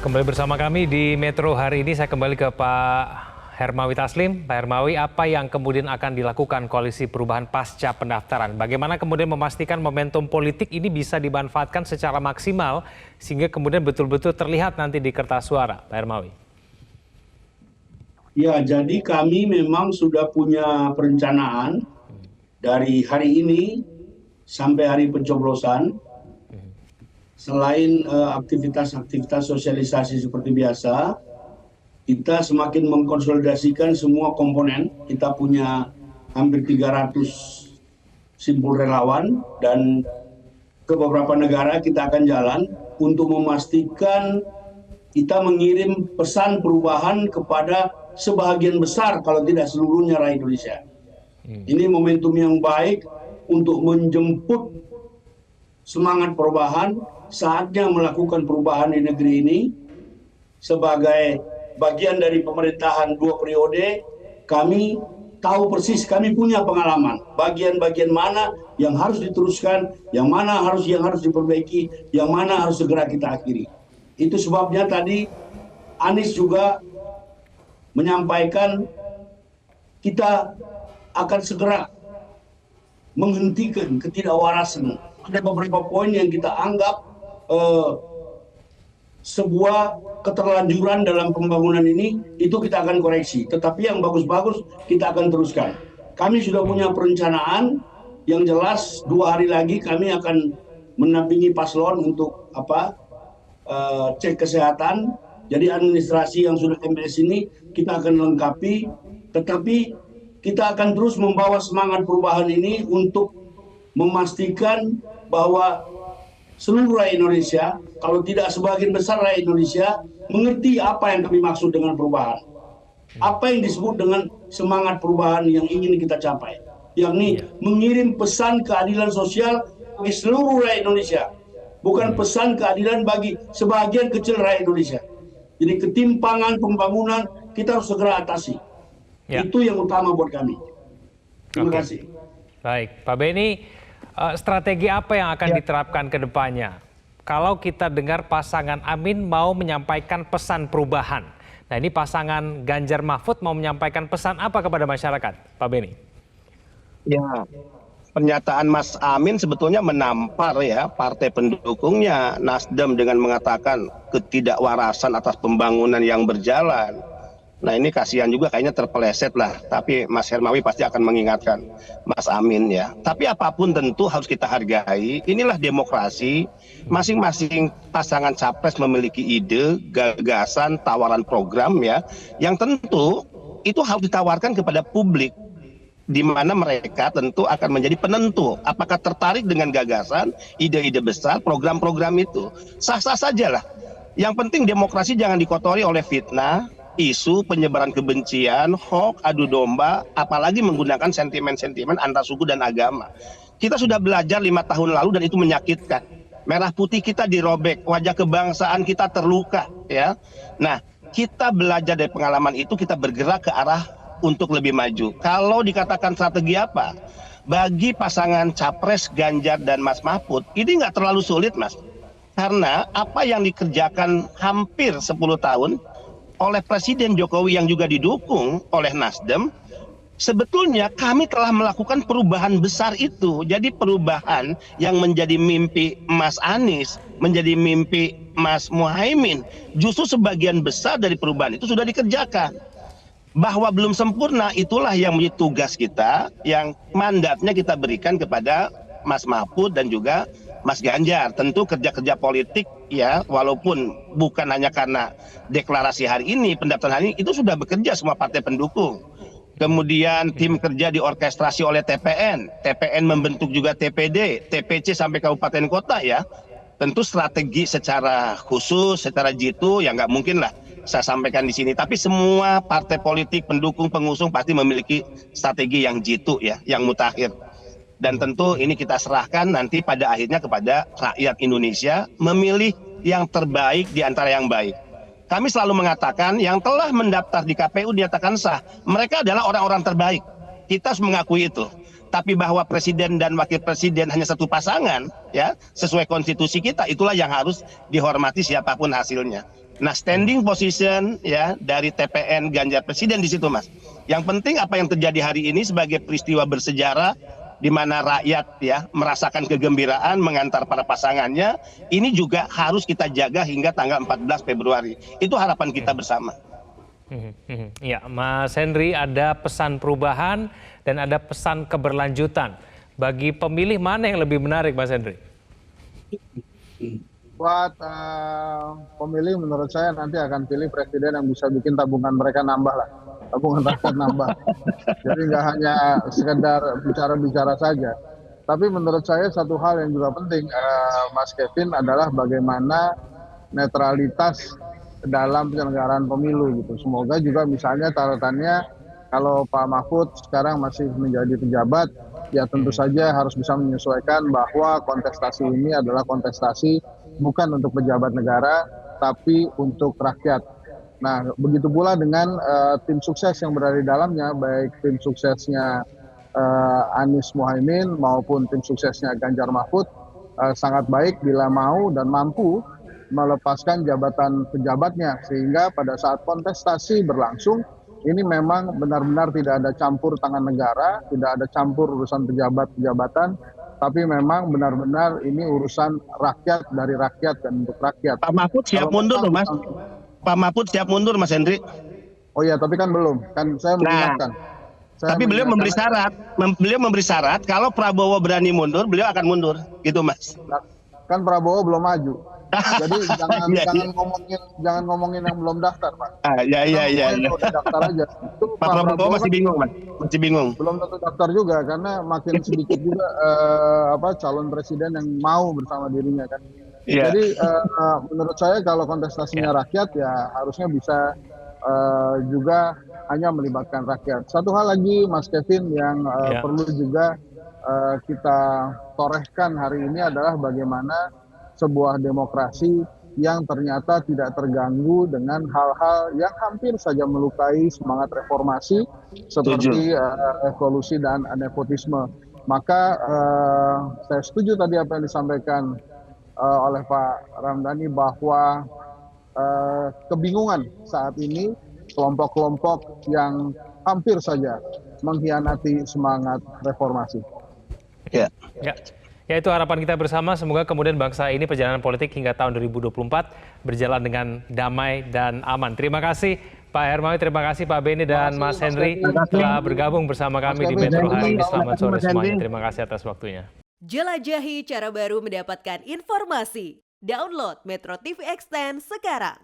Kembali bersama kami di Metro hari ini, saya kembali ke Pak Hermawi Taslim. Pak Hermawi, apa yang kemudian akan dilakukan Koalisi Perubahan pasca pendaftaran? Bagaimana kemudian memastikan momentum politik ini bisa dimanfaatkan secara maksimal sehingga kemudian betul-betul terlihat nanti di kertas suara, Pak Hermawi? Ya, jadi kami memang sudah punya perencanaan dari hari ini sampai hari pencoblosan. Selain aktivitas-aktivitas sosialisasi seperti biasa, kita semakin mengkonsolidasikan semua komponen. Kita punya hampir 300 simpul relawan dan ke beberapa negara kita akan jalan untuk memastikan kita mengirim pesan perubahan kepada sebagian besar, kalau tidak seluruhnya, rakyat Indonesia. Ini momentum yang baik untuk menjemput semangat perubahan. Saatnya melakukan perubahan di negeri ini. Sebagai bagian dari pemerintahan 2 periode, kami tahu persis, kami punya pengalaman bagian-bagian mana yang harus diteruskan, yang mana yang harus diperbaiki, yang mana harus segera kita akhiri. Itu sebabnya tadi Anies juga menyampaikan kita akan segera menghentikan ketidakwarasan. Ada beberapa poin yang kita anggap sebuah keterlanjuran dalam pembangunan ini, itu kita akan koreksi. Tetapi yang bagus-bagus kita akan teruskan. Kami sudah punya perencanaan yang jelas. 2 hari lagi kami akan mendampingi paslon untuk cek kesehatan. Jadi administrasi yang sudah MS ini kita akan lengkapi. Tetapi kita akan terus membawa semangat perubahan ini untuk memastikan bahwa seluruh rakyat Indonesia, kalau tidak sebagian besar rakyat Indonesia, mengerti apa yang kami maksud dengan perubahan. Apa yang disebut dengan semangat perubahan yang ingin kita capai. Yakni mengirim pesan keadilan sosial bagi seluruh rakyat Indonesia. Bukan pesan keadilan bagi sebagian kecil rakyat Indonesia. Jadi ketimpangan pembangunan kita harus segera atasi. Itu yang utama buat kami. Terima kasih. Baik, Pak Beni. Strategi apa yang akan diterapkan ke depannya? Kalau kita dengar pasangan Amin mau menyampaikan pesan perubahan. Nah, ini pasangan Ganjar Mahfud mau menyampaikan pesan apa kepada masyarakat, Pak Beni? Ya, pernyataan Mas Amin sebetulnya menampar ya partai pendukungnya Nasdem dengan mengatakan ketidakwarasan atas pembangunan yang berjalan. Nah, ini kasihan juga, kayaknya terpeleset lah. Tapi Mas Hermawi pasti akan mengingatkan Mas Amin ya. Tapi apapun tentu harus kita hargai. Inilah demokrasi. Masing-masing pasangan capres memiliki ide, gagasan, tawaran program ya. Yang tentu itu harus ditawarkan kepada publik. Di mana mereka tentu akan menjadi penentu. Apakah tertarik dengan gagasan, ide-ide besar, program-program itu. Sah-sah sajalah. Yang penting demokrasi jangan dikotori oleh fitnah, isu penyebaran kebencian, hoax, adu domba, apalagi menggunakan sentimen-sentimen antar suku dan agama. Kita sudah belajar 5 tahun lalu dan itu menyakitkan. Merah putih kita dirobek, wajah kebangsaan kita terluka, ya. Nah, kita belajar dari pengalaman itu, kita bergerak ke arah untuk lebih maju. Kalau dikatakan strategi apa? Bagi pasangan Capres Ganjar dan Mas Mahfud, ini nggak terlalu sulit, Mas. Karena apa yang dikerjakan hampir 10 tahun oleh Presiden Jokowi yang juga didukung oleh Nasdem, sebetulnya kami telah melakukan perubahan besar itu. Jadi perubahan yang menjadi mimpi Mas Anies, menjadi mimpi Mas Muhaimin, justru sebagian besar dari perubahan itu sudah dikerjakan. Bahwa belum sempurna, itulah yang menjadi tugas kita, yang mandatnya kita berikan kepada Mas Mahfud dan juga Mas Ganjar. Tentu kerja-kerja politik ya, walaupun bukan hanya karena deklarasi hari ini, pendaftaran hari ini, itu sudah bekerja semua partai pendukung. Kemudian tim kerja diorkestrasi oleh TPN. TPN membentuk juga TPD, TPC sampai kabupaten kota ya. Tentu strategi secara khusus, secara jitu ya nggak mungkin lah saya sampaikan di sini. Tapi semua partai politik, pendukung, pengusung pasti memiliki strategi yang jitu ya, yang mutakhir. Dan tentu ini kita serahkan nanti pada akhirnya kepada rakyat Indonesia memilih yang terbaik di antara yang baik. Kami selalu mengatakan yang telah mendaftar di KPU dinyatakan sah, mereka adalah orang-orang terbaik. Kita harus mengakui itu. Tapi bahwa presiden dan wakil presiden hanya satu pasangan, ya sesuai konstitusi kita, itulah yang harus dihormati siapapun hasilnya. Nah, standing position ya dari TPN Ganjar Presiden di situ, Mas. Yang penting apa yang terjadi hari ini sebagai peristiwa bersejarah di mana rakyat ya merasakan kegembiraan mengantar para pasangannya, ini juga harus kita jaga hingga tanggal 14 Februari. Itu harapan kita bersama. Ya, Mas Henry, ada pesan perubahan dan ada pesan keberlanjutan. Bagi pemilih mana yang lebih menarik, Mas Henry? Buat pemilih menurut saya nanti akan pilih presiden yang bisa bikin tabungan mereka nambah lah. Tabungan rakyat nambah. Jadi nggak hanya sekedar bicara-bicara saja. Tapi menurut saya satu hal yang juga penting, Mas Kevin, adalah bagaimana netralitas dalam penyelenggaraan pemilu gitu. Semoga juga misalnya tatatannya kalau Pak Mahfud sekarang masih menjadi pejabat, ya tentu saja harus bisa menyesuaikan bahwa kontestasi ini adalah kontestasi bukan untuk pejabat negara, tapi untuk rakyat. Nah, begitu pula dengan tim sukses yang berada di dalamnya, baik tim suksesnya Anies Mohaimin maupun tim suksesnya Ganjar Mahfud, sangat baik bila mau dan mampu melepaskan jabatan pejabatnya, sehingga pada saat kontestasi berlangsung, ini memang benar-benar tidak ada campur tangan negara, tidak ada campur urusan pejabat-pejabatan, tapi memang benar-benar ini urusan rakyat dari rakyat dan untuk rakyat. Pak Mahfud siap mundur loh, Mas. Pak Mahfud siap mundur, Mas Henry. Oh iya, tapi kan belum. Kan saya mengingatkan. Tapi beliau memberi syarat. Beliau memberi syarat kalau Prabowo berani mundur, beliau akan mundur. Gitu, Mas. Kan Prabowo belum maju. Jadi jangan ngomongin yang belum daftar, Pak. Iya. Udah daftar aja. Itu Pak Prabowo masih bingung, Mas. Masih bingung. Belum tentu daftar juga karena makin sedikit juga calon presiden yang mau bersama dirinya kan. Iya. Jadi menurut saya kalau kontestasinya rakyat ya harusnya bisa juga hanya melibatkan rakyat. Satu hal lagi, Mas Kevin, yang perlu juga kita torehkan hari ini adalah bagaimana sebuah demokrasi yang ternyata tidak terganggu dengan hal-hal yang hampir saja melukai semangat reformasi seperti evolusi dan nepotisme. Maka saya setuju tadi apa yang disampaikan oleh Pak Ramdhani bahwa kebingungan saat ini kelompok-kelompok yang hampir saja mengkhianati semangat reformasi. Ya. Ya, itu harapan kita bersama. Semoga kemudian bangsa ini perjalanan politik hingga tahun 2024 berjalan dengan damai dan aman. Terima kasih Pak Hermawi, terima kasih Pak Beni dan Mas Henry telah bergabung bersama kami di Metro hari ini. Selamat sore semuanya. Terima kasih atas waktunya. Jelajahi cara baru mendapatkan informasi. Download Metro TV Extend sekarang.